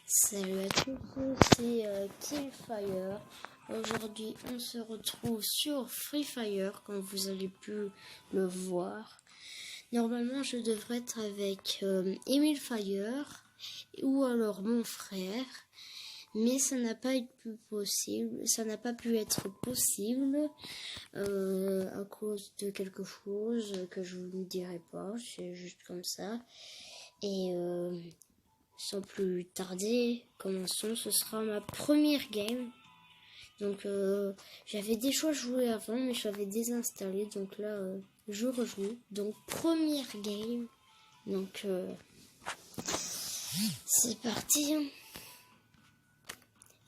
Salut à tous, c'est Killfire. Aujourd'hui, on se retrouve sur Free Fire, comme vous avez pu le voir. Normalement, je devrais être avec Emile Fire ou alors mon frère, mais ça n'a pas été possible. Ça n'a pas pu être possible à cause de quelque chose que je vous dirai pas. C'est juste comme ça. Et sans plus tarder, commençons. Ce sera ma première game. Donc j'avais déjà joué avant, mais je l'avais désinstallé. Donc là, je rejoue. Donc première game. Donc c'est parti.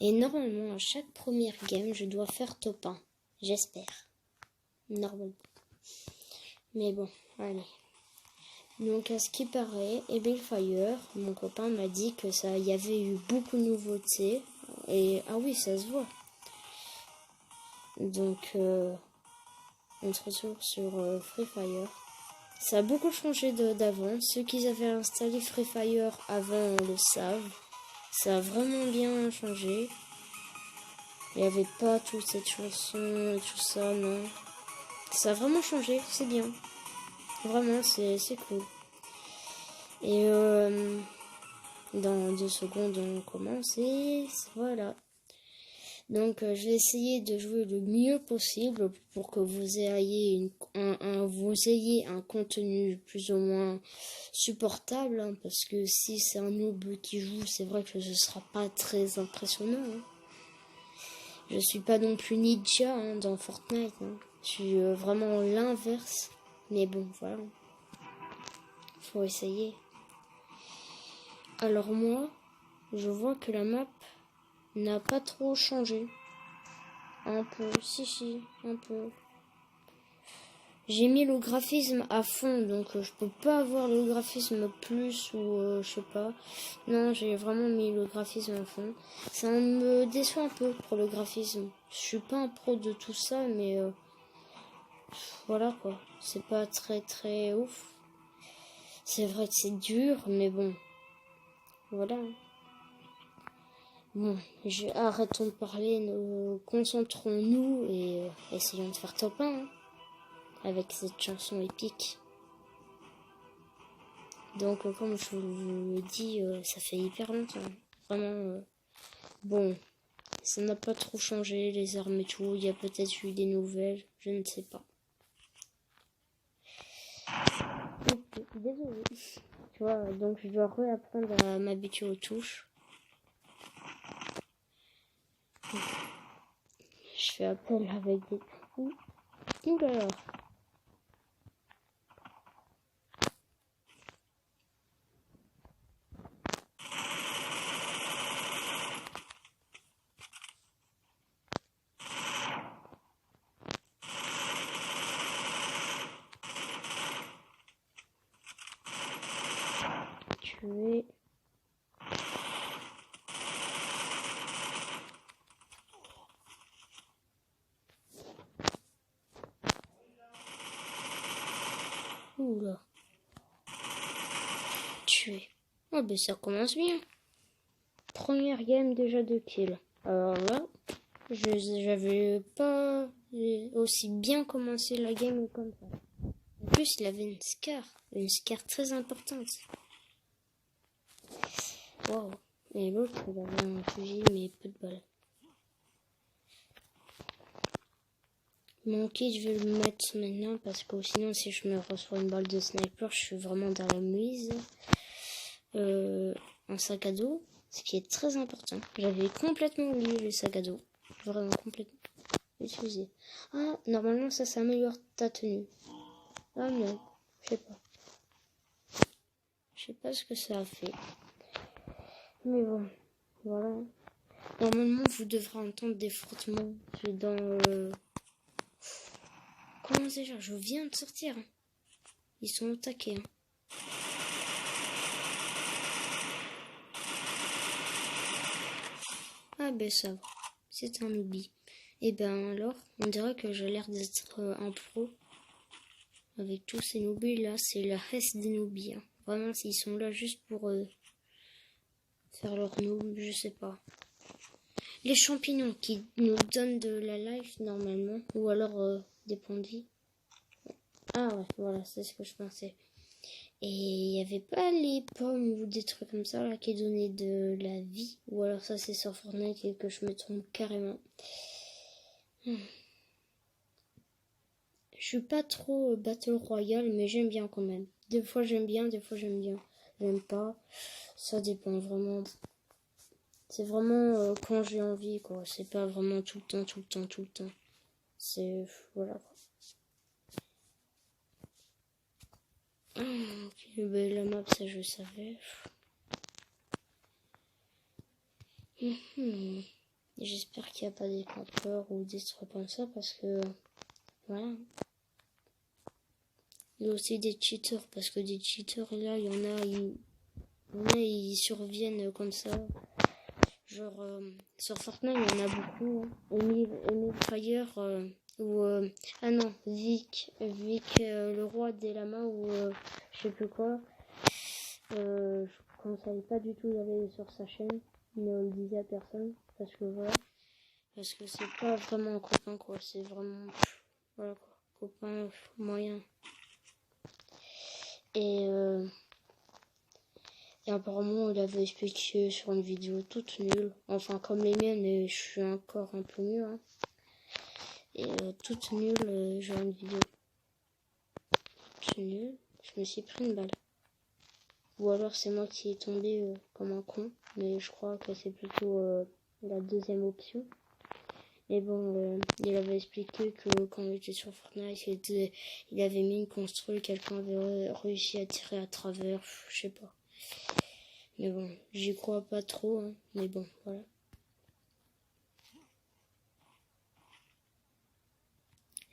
Et normalement, à chaque première game, je dois faire top 1. J'espère. Normalement. Mais bon, allez. Donc à ce qui paraît, Fire, mon copain m'a dit que ça y avait eu beaucoup de nouveautés. Et ah oui, ça se voit. Donc on se retrouve sur Free Fire. Ça a beaucoup changé d'avant. Ceux qui avaient installé Free Fire avant le savent. Ça a vraiment bien changé. Il n'y avait pas toute cette chanson et tout ça, non. Ça a vraiment changé, c'est bien. Vraiment, c'est cool. Et dans 2 secondes, on commence et voilà. Donc, je vais essayer de jouer le mieux possible pour que vous ayez un contenu plus ou moins supportable. Hein, parce que si c'est un noob qui joue, c'est vrai que ce sera pas très impressionnant. Hein. Je suis pas non plus ninja dans Fortnite. Hein. Je suis vraiment l'inverse. Mais bon, voilà. Faut essayer. Alors moi, je vois que la map n'a pas trop changé. Un peu, si, un peu. J'ai mis le graphisme à fond, donc je peux pas avoir le graphisme plus ou je sais pas. Non, j'ai vraiment mis le graphisme à fond. Ça me déçoit un peu pour le graphisme. Je suis pas un pro de tout ça, mais voilà quoi. C'est pas très ouf. C'est vrai que c'est dur, mais bon. Voilà. Bon, arrêtons de parler, concentrons-nous et essayons de faire top 1 hein, avec cette chanson épique. Donc, comme je vous le dis, ça fait hyper longtemps. Vraiment, bon, ça n'a pas trop changé, les armes et tout. Il y a peut-être eu des nouvelles, je ne sais pas. Désolé. Tu vois, donc je dois réapprendre à m'habituer aux touches. Je fais appel avec des trous. Oula. Tuer. Oula. Tuer. Oh ben ça commence bien. Première game déjà de kill. Alors là, j'avais pas aussi bien commencé la game comme ça. En plus, il avait une scar très importante. Wow. Et l'autre, il avait un fusil mais peu de balles. Mon kit, je vais le mettre maintenant parce que sinon, si je me reçois une balle de sniper, je suis vraiment dans la mise. Un sac à dos, ce qui est très important. J'avais complètement oublié le sac à dos. Vraiment complètement utilisé. Ah, normalement, ça améliore ta tenue. Ah non, je sais pas. Je sais pas ce que ça a fait. Mais bon, voilà. Normalement, vous devrez entendre des frottements dans... Comment déjà? Je viens de sortir. Ils sont au taquet. Hein. Ah ben ça va. C'est un oubli. Et ben alors, on dirait que j'ai l'air d'être un pro. Avec tous ces noobs là, c'est la reste des noobs. Hein. Vraiment, s'ils sont là juste pour faire leur noob, je sais pas. Les champignons qui nous donnent de la life normalement, ou alors des points de vie. Ah ouais, voilà, c'est ce que je pensais. Et il n'y avait pas les pommes ou des trucs comme ça là qui donnaient de la vie. Ou alors ça c'est sur Fortnite et que je me trompe carrément. Je suis pas trop Battle Royale, mais j'aime bien quand même. Des fois j'aime bien, des fois j'aime bien. J'aime pas. Ça dépend vraiment. C'est vraiment quand j'ai envie quoi. C'est pas vraiment tout le temps, tout le temps, tout le temps. C'est... voilà quoi. Okay, ben, la map ça je savais. J'espère qu'il n'y a pas des campeurs ou des trucs comme ça parce que voilà. Il y a aussi des cheaters parce que des cheaters là il y en a ils surviennent comme ça. Genre sur Fortnite il y en a beaucoup. Emile Fire ou ah non Vic le roi des lamas ou je sais plus quoi. Je conseille pas du tout d'aller sur sa chaîne, mais on le disait à personne parce que voilà. Parce que c'est pas vraiment un copain quoi, c'est vraiment voilà quoi, copain moyen. Et apparemment il avait expliqué sur une vidéo toute nulle, enfin comme les miennes, mais je suis encore un peu mieux. Hein. Et toute nulle, genre une vidéo toute nulle, je me suis pris une balle. Ou alors c'est moi qui est tombé comme un con, mais je crois que c'est plutôt la deuxième option. Mais bon, il avait expliqué que quand il était sur Fortnite, il avait mis une construit, quelqu'un avait réussi à tirer à travers, je sais pas. Mais bon, j'y crois pas trop, hein, mais bon, voilà.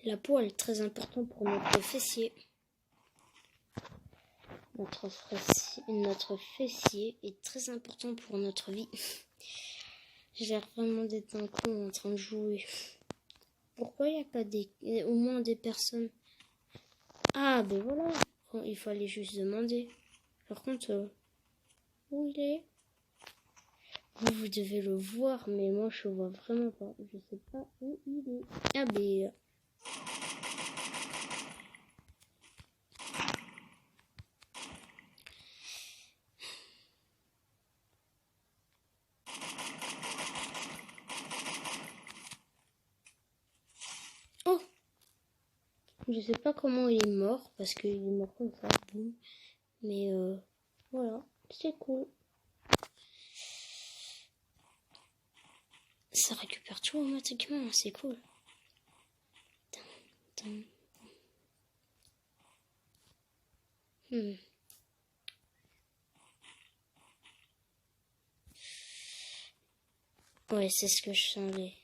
La peau, elle est très importante pour notre fessier. Notre fessier est très important pour notre vie. J'ai l'air vraiment d'être un con en train de jouer. Pourquoi il n'y a pas au moins des personnes? Ah, ben voilà. Il fallait juste demander. Par contre, où il est? Vous devez le voir, mais moi je vois vraiment pas. Je sais pas où il est. Ah, ben. Oh! Je sais pas comment il est mort, parce qu'il est mort comme ça, boum. Mais voilà, c'est cool. Ça récupère tout automatiquement, c'est cool. Ouais, c'est ce que je sentais.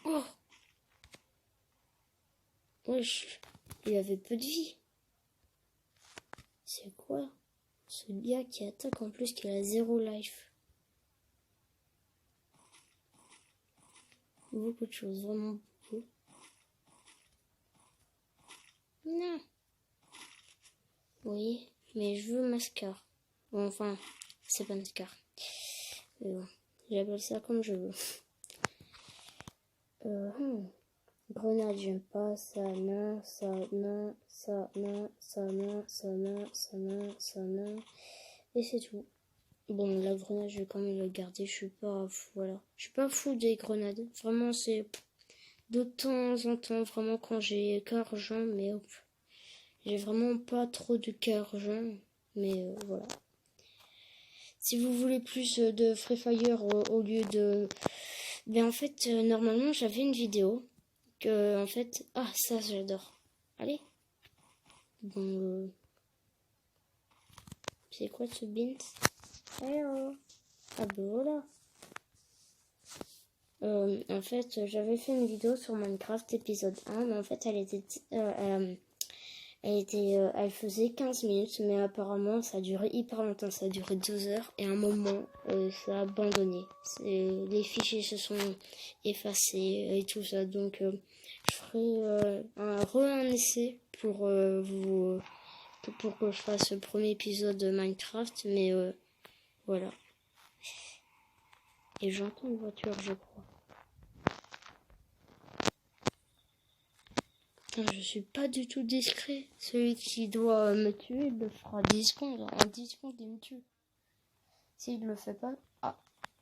Oh! Wesh, il avait peu de vie. C'est quoi ce gars qui attaque en plus qui a 0 life? Beaucoup de choses, vraiment beaucoup. Non. Oui, mais je veux Mascar. Bon, enfin, c'est pas Mascar. Mais bon, j'appelle ça comme je veux. Grenade, j'aime pas. Ça, non, ça, non, ça, non, ça, non, ça, non, ça, non, ça, non. Et c'est tout. Bon, la grenade, je vais quand même la garder. Je suis pas fou, voilà. Je suis pas fou des grenades. Vraiment, c'est de temps en temps, vraiment quand j'ai qu'argent, mais hop. J'ai vraiment pas trop de qu'argent, mais voilà. Si vous voulez plus de Free Fire au lieu de... Ben en fait, normalement, j'avais une vidéo que, en fait... Ah, ça, j'adore. Allez. Bon, c'est quoi ce bint? Hello. Ah ben voilà. En fait, j'avais fait une vidéo sur Minecraft épisode 1, mais en fait, elle faisait 15 minutes, mais apparemment, ça a duré hyper longtemps, ça a duré 2 heures, et à un moment, ça a abandonné. Les fichiers se sont effacés et tout ça, donc je ferai un essai pour pour que je fasse le premier épisode de Minecraft, mais voilà. Et j'entends une voiture, je crois. Putain, je suis pas du tout discret. Celui qui doit me tuer, il le fera 10 secondes. En 10 secondes, il me tue. S'il le fait pas...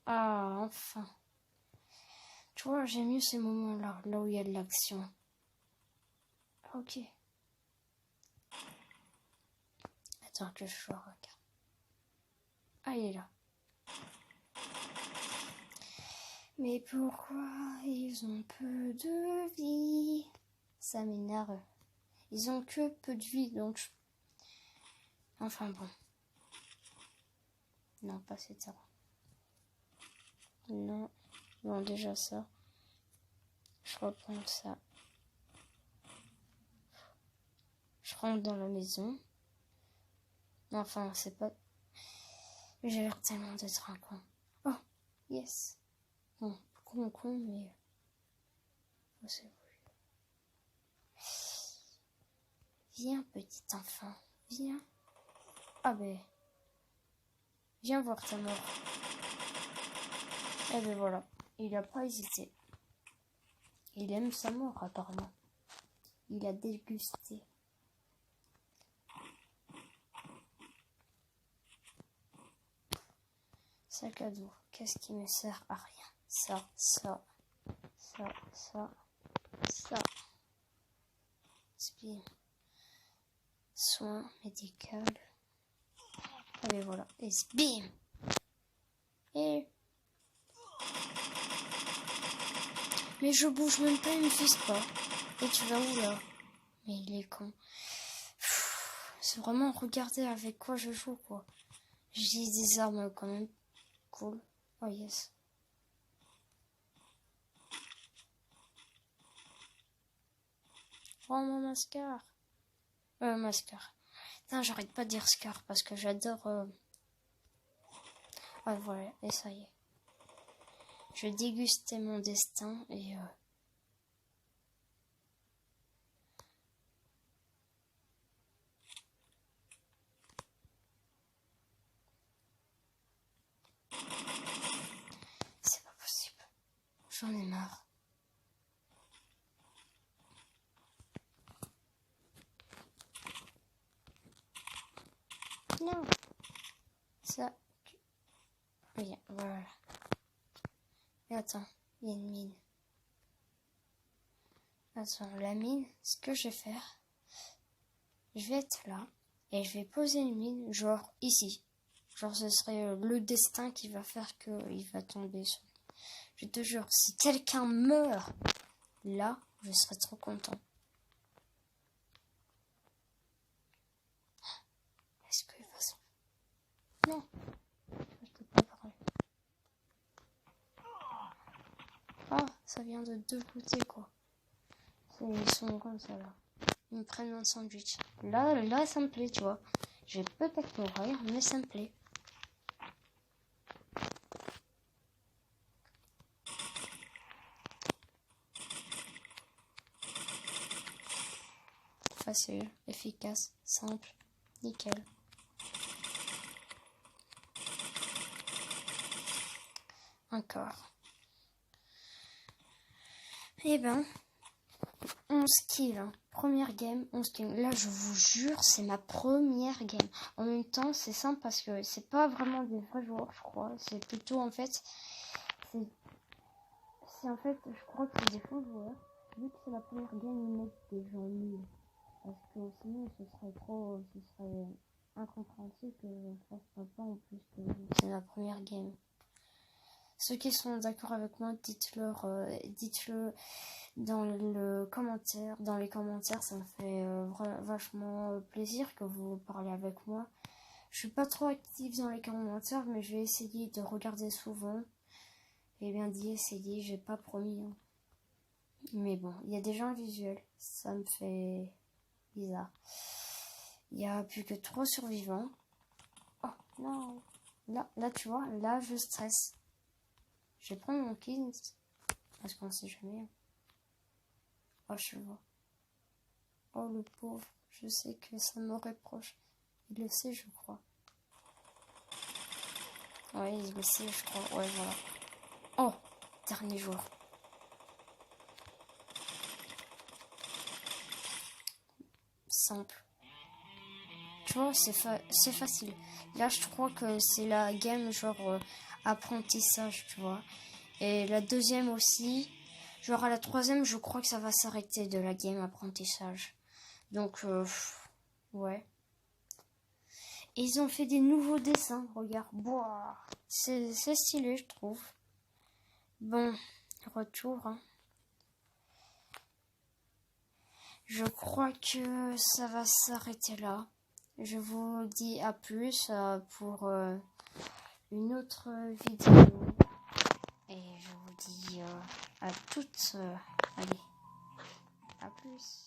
Ah, enfin. Tu vois, j'aime mieux ces moments-là, là où il y a de l'action. Ok. Attends que je regarde. Ah, il est là. Mais pourquoi ils ont peu de vie? Ça m'énerve. Ils ont que peu de vie, donc... Enfin bon. Non, pas cette ça. Non. Non, déjà ça. Je reprends ça. Je rentre dans la maison. Enfin, c'est pas... J'ai l'air tellement d'être un con. Oh, yes. Bon, con, mais... Oh, c'est vrai. Viens, petit enfant. Viens. Ah ben... Viens voir ta mort. Et ben voilà. Il a pas hésité. Il aime sa mort, apparemment. Il a dégusté. Sac à dos. Qu'est-ce qui me sert à rien? Ça. Spin. Soins médical. Ah mais voilà. Et bim. Et... Mais je bouge même pas, il me fisse pas. Et tu vas où là? Mais il est con. C'est vraiment regarder avec quoi je joue, quoi. J'ai des armes quand même cool. Oh yes. Oh mon mascar. Mascar. Putain, j'arrête pas de dire scar parce que j'adore... Ouais, voilà, et ça y est. Je dégustais mon destin et... C'est pas possible. J'en ai marre. Non. Ça... Oui, voilà. Et attends, il y a une mine. Attends, la mine, ce que je vais faire, je vais être là et je vais poser une mine, genre ici. Genre ce serait le destin qui va faire qu'il va tomber sur... Je te jure, si quelqu'un meurt, là, je serais trop content. Est-ce qu'il va s'en... Non, je t'ai pas parlé. Ah, ça vient de deux côtés, quoi. Ils sont comme ça, là. Ils me prennent un sandwich. Là, ça me plaît, tu vois. Je vais peut-être mourir, mais ça me plaît. Facile, efficace, simple, nickel. Encore. Eh ben, 11 kills. Hein. Première game, 11 kills. Là, je vous jure, c'est ma première game. En même temps, c'est simple parce que c'est pas vraiment des vrais joueurs, je crois. C'est plutôt, en fait, c'est en fait, je crois que c'est des faux joueurs. Vu que c'est la première game, ils mettent des gens nuls. Parce que sinon, ce serait incompréhensible que je fasse pas en plus que c'est ma première game. Ceux qui sont d'accord avec moi, dites-le dans les commentaires, ça me fait vachement plaisir que vous parlez avec moi. Je suis pas trop active dans les commentaires, mais je vais essayer de regarder souvent. J'ai bien dit essayer, j'ai pas promis. Hein. Mais bon, il y a des gens visuels. Ça me fait bizarre. Il y a plus que 3 survivants. Oh non. Là, tu vois, là, je stresse. Je vais prendre mon kit. Parce qu'on sait jamais. Oh, je vois. Oh, le pauvre. Je sais que ça me reproche. Il le sait, je crois. Ouais, il le sait, je crois. Ouais, voilà. Oh, dernier joueur. Simple. Tu vois, c'est facile. Là, je crois que c'est la game genre apprentissage, tu vois. Et la deuxième aussi. Genre à la troisième, je crois que ça va s'arrêter de la game apprentissage. Donc, ouais. Et ils ont fait des nouveaux dessins, regarde. Boah, c'est stylé, je trouve. Bon, retour. Hein. Je crois que ça va s'arrêter là. Je vous dis à plus pour une autre vidéo. Et je vous dis à toutes. Allez, à plus.